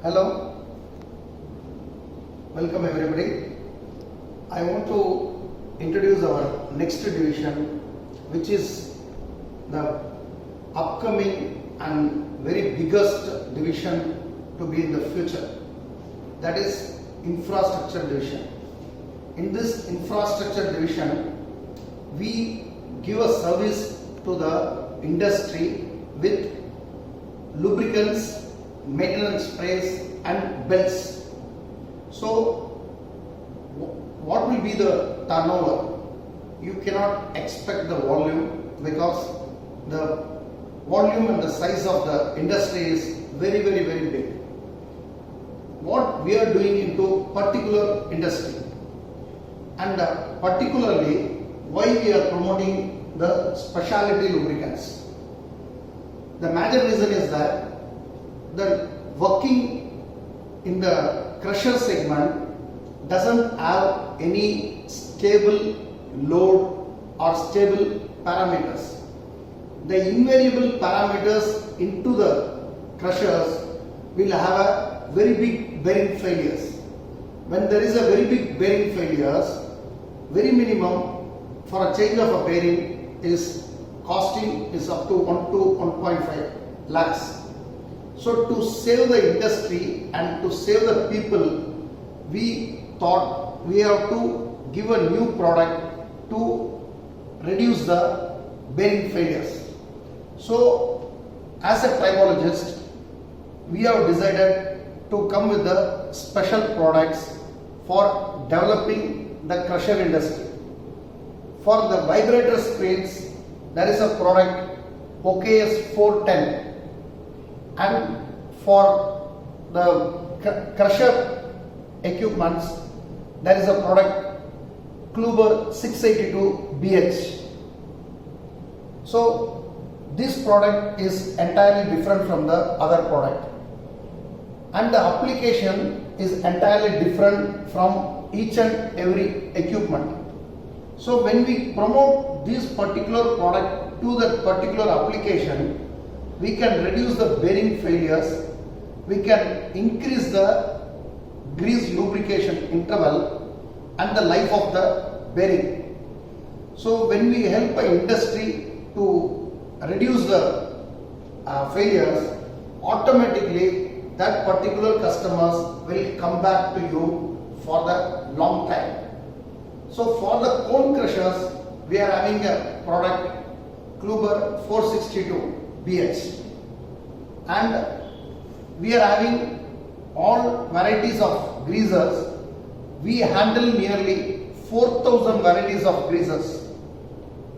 Hello, welcome everybody. I want to introduce our next division, which is the upcoming and very biggest division to be in the future. That is infrastructure division. In this infrastructure division, we give a service to the industry with lubricants, maintenance sprays and belts. So what will be the turnover? You cannot expect the volume because the volume and the size of the industry is very big. What we are doing into particular industry, and particularly why we are promoting the specialty lubricants. The major reason is that the working in the crusher segment doesn't have any stable load or stable parameters. The invariable parameters into the crushers will have a very big bearing failures. When there is a very big bearing failures, very minimum for a change of a bearing is costing is up to 1 to 1.5 lakhs. So to save the industry and to save the people, we thought we have to give a new product to reduce the bearing failures. So as a tribhologist, we have decided to come with the special products for developing the crusher industry. For the vibrator screens, there is a product OKS 410, and for the crusher equipments, there is a product Kluber 682 BH. So this product is entirely different from the other product, and the application is entirely different from each and every equipment. So when we promote this particular product to that particular application, we can reduce the bearing failures, we can increase the grease lubrication interval and the life of the bearing. So when we help an industry to reduce the failures, automatically that particular customers will come back to you for the long time. So for the cone crushers, we are having a product Kluber 462 BH, and we are having all varieties of greasers. We handle nearly 4,000 varieties of greasers,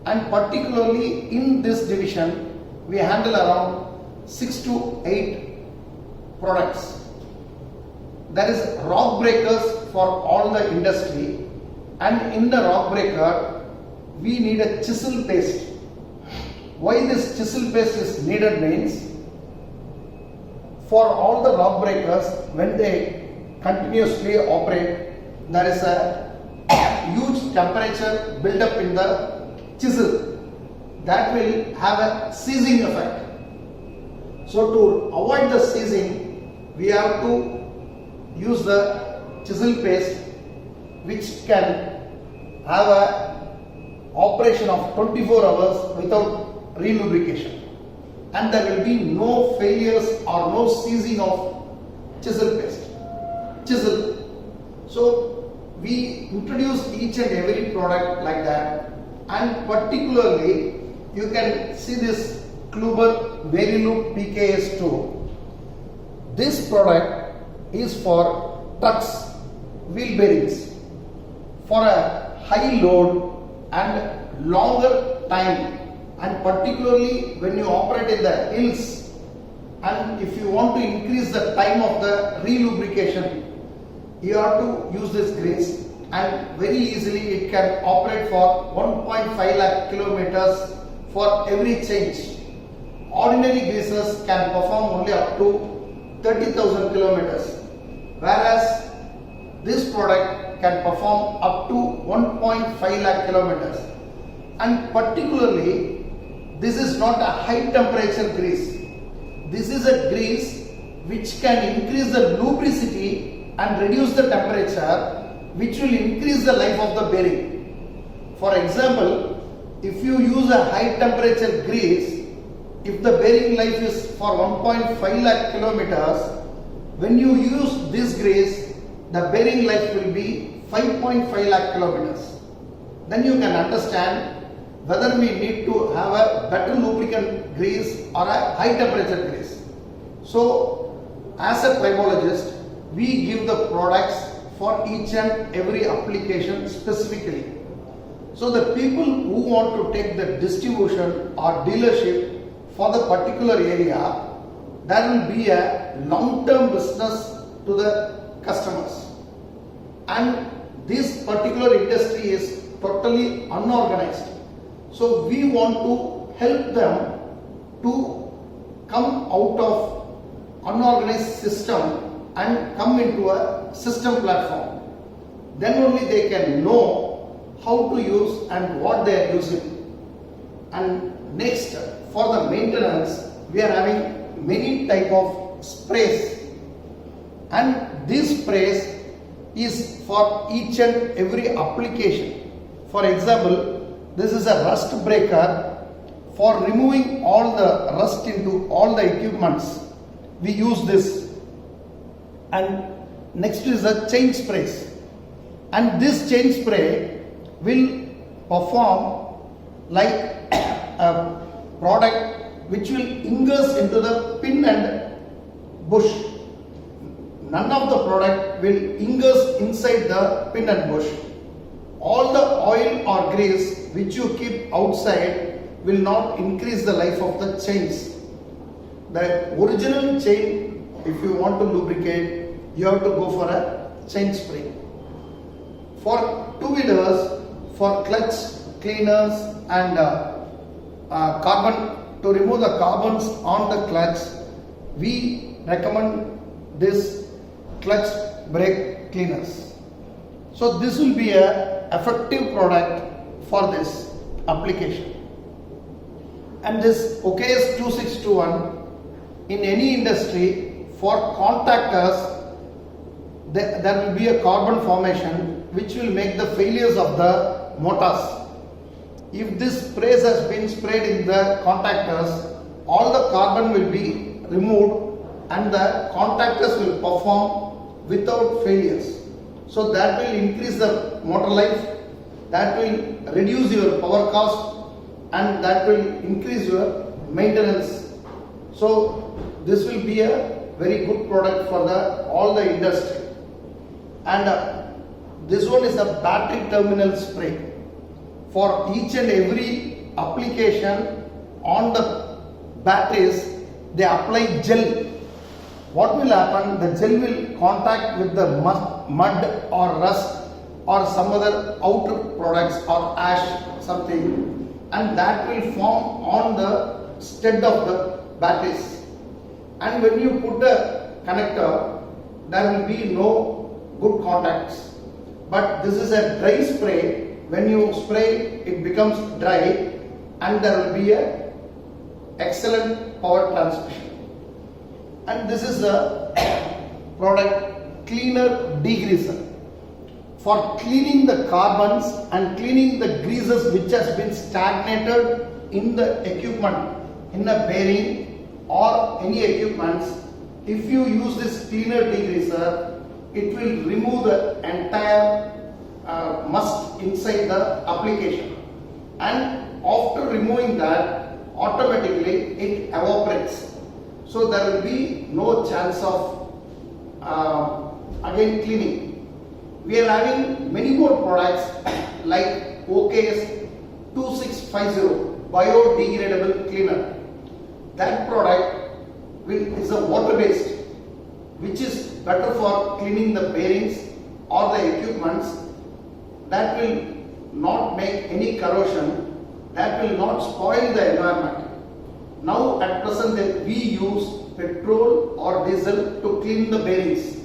and particularly in this division we handle around 6 to 8 products. There is rock breakers for all the industry, and in the rock breaker we need a chisel paste. Why this chisel paste is needed means, for all the rock breakers, when they continuously operate, there is a huge temperature build up in the chisel that will have a seizing effect. So to avoid the seizing, we have to use the chisel paste, which can have a operation of 24 hours without relubrication, and there will be no failures or no seizing of chisel paste. So we introduce each and every product like that, and particularly you can see this Kluber Verilube PKS2. This product is for trucks, wheel bearings, for a high load and longer time, and particularly when you operate in the hills, and if you want to increase the time of the relubrication, you have to use this grease, and very easily it can operate for 1.5 lakh kilometers for every change. Ordinary greases can perform only up to 30,000 kilometers, whereas this product can perform up to 1.5 lakh kilometers. And particularly, this is not a high temperature grease. This is a grease which can increase the lubricity and reduce the temperature, which will increase the life of the bearing. For example, if you use a high temperature grease, if the bearing life is for 1.5 lakh kilometers, when you use this grease, the bearing life will be 5.5 lakh kilometers. Then you can understand whether we need to have a better lubricant grease or a high temperature grease. So, as a tribhologist, we give the products for each and every application specifically. So the people who want to take the distribution or dealership for the particular area, there will be a long-term business to the customers. And this particular industry is totally unorganized. So we want to help them to come out of unorganized system and come into a system platform. Then only they can know how to use and what they are using. And next, for the maintenance, we are having many type of sprays, and these sprays is for each and every application. For example, this is a rust breaker for removing all the rust into all the equipments. We use this. And next is the change sprays, and this change spray will perform like a product which will ingress into the pin and bush. None of the product will ingress inside the pin and bush. All the oil or grease which you keep outside will not increase the life of the chains. The original chain, if you want to lubricate, you have to go for a chain spray. For two-wheelers, for clutch cleaners and carbon, to remove the carbons on the clutch, we recommend this clutch brake cleaners. So this will be a effective product for this application. And this OKS 2621, in any industry, for contactors, there will be a carbon formation which will make the failures of the motors. If this spray has been sprayed in the contactors, all the carbon will be removed and the contactors will perform without failures. So that will increase the motor life, that will reduce your power cost, and that will increase your maintenance. So this will be a very good product for all the industry. And this one is a battery terminal spray. For each and every application on the batteries, they apply gel. What will happen? The gel will contact with the mud or rust or some other outer products or ash, something, and that will form on the stud of the batteries. And when you put a connector, there will be no good contacts. But this is a dry spray. When you spray, it becomes dry and there will be a excellent power transmission. And this is the product cleaner degreaser for cleaning the carbons and cleaning the greases which has been stagnated in the equipment, in a bearing or any equipments. If you use this cleaner degreaser, it will remove the entire must inside the application, and after removing that, automatically it evaporates. So there will be no chance of again cleaning. We are having many more products like OKS 2650 biodegradable cleaner. That product is a water based, which is better for cleaning the bearings or the equipments. That will not make any corrosion, that will not spoil the environment. Now at present we use petrol or diesel to clean the bearings,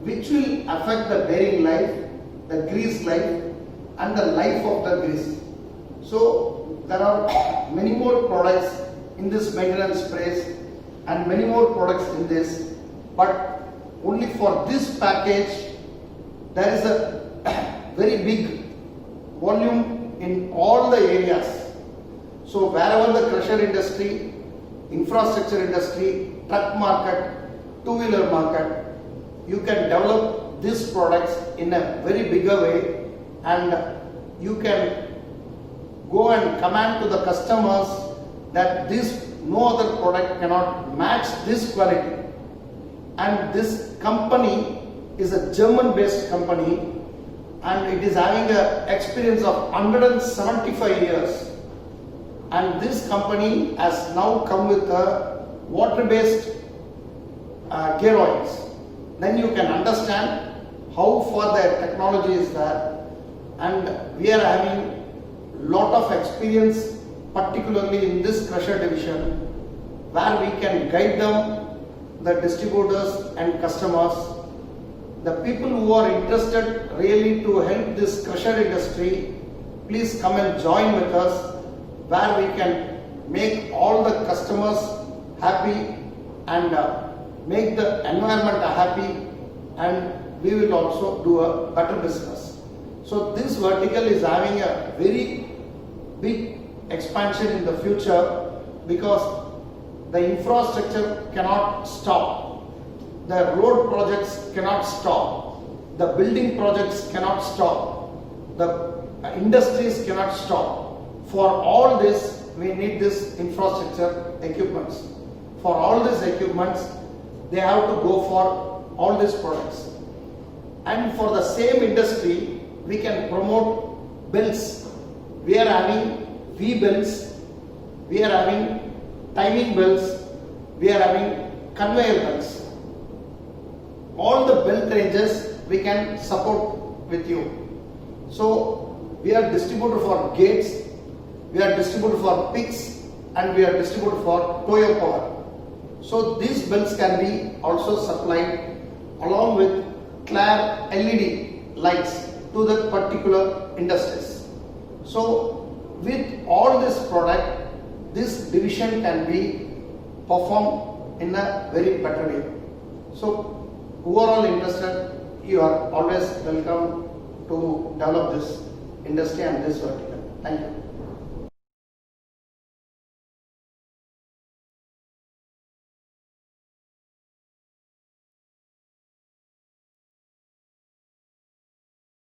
which will affect the bearing life, the grease life and the life of the grease. So there are many more products in this maintenance sprays and many more products in this. but only for this package there is a very big volume in all the areas. So wherever the crusher industry, infrastructure industry, truck market, two-wheeler market, you can develop these products in a very bigger way, and you can go and command to the customers that this no other product cannot match this quality. And this company is a German-based company, and it is having an experience of 175 years. And this company has now come with a water-based gear oils. Then you can understand how far their technology is there, and we are having lot of experience, particularly in this crusher division, where we can guide them, the distributors and customers. The people who are interested really to help this crusher industry, please come and join with us, where we can make all the customers happy and make the environment happy, and we will also do a better business. So this vertical is having a very big expansion in the future, because the infrastructure cannot stop, the road projects cannot stop, the building projects cannot stop, the industries cannot stop. For all this, we need this infrastructure equipments. For all these equipments, they have to go for all these products. And for the same industry, we can promote belts. We are having V-belts, we are having timing belts, we are having conveyor belts. All the belt ranges we can support with you. So we are distributor for gates, we are distributor for picks, and we are distributor for Toyo Power. So these belts can be also supplied along with clear LED lights to the particular industries. So with all this product, this division can be performed in a very better way. So who are all interested, you are always welcome to develop this industry and this vertical. Thank you.